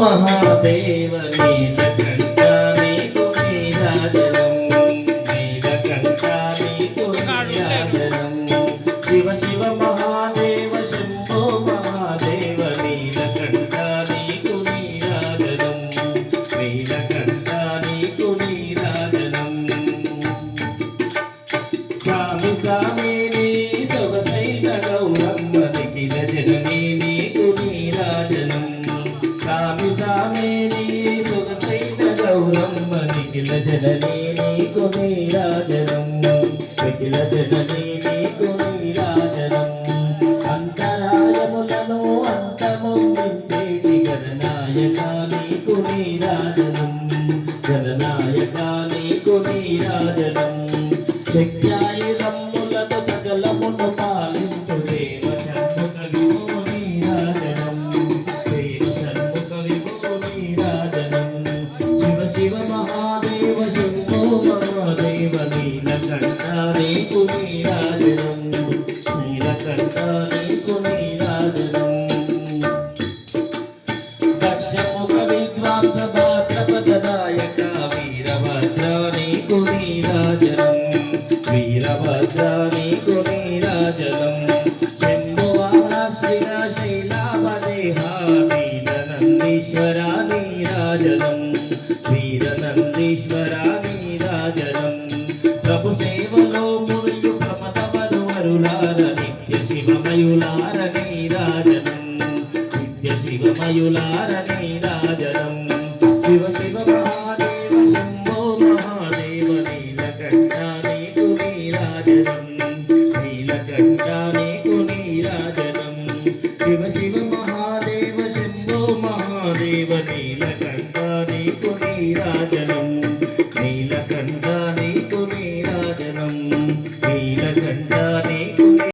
మహాదేవ నీలకంఠ నీకు నీరాజనం నీలకంఠ నీకు నీరాజనం శివ శివ మహాదేవ శంభో మహాదేవ నీలకంఠ నీకు నీరాజనం నీలకంఠ నీకు నీరాజనం స్వామి స్వామి నీ సొగసైన గౌరమ్మ నిఖిల జననీ నీకు నీరాజనం స్వామి స్వామి నీ సొగసైన గౌరమ్మ నిఖిల జననీ నీకు నీరాజనం నిఖిల జననీ నీకు నీరాజనం అంతరాయములను అంతమొందించేటి గణనాయక నీకు నీరాజనం గణనాయక నీకు నీరాజనం శక్త్యాయుధములతో సకలమును పాలించు దేవ షణ్ముఖ విభో నీరాజనం దేవ షణ్ముఖ విభో నీరాజనం శివ శివ మహాదేవ శంభో మహాదేవ నీలకంఠ నీకు నీరాజనం నీలకంఠ నీకు నీరాజనం దక్షముఖ విద్వాంస భాద్రపదనాయక వీరభద్ర నీకు నీరాజనం వీరభద్ర నీకు నీరాజనం శంభువాహన శిర శైలామదేహ వీరనందీశ్వర నీరాజనం వీరనందీశ్వర నీరాజనం ప్రభు సేవలో మురియు ప్రమదవరు వరులార నిత్య శివమయులార నీరాజనం నిత్య శివమయులార నీరాజనం శివ శివ మహాదేవ శంభో మహాదేవ నీలకంఠ నీకు నీరాజనం నీలకంఠ నీకు నీరాజనం శివ శివ మహాదేవ శంభో మహాదేవ నీలకంఠ నీకు నీరాజనం నీలకంఠ నీకు నీరాజనం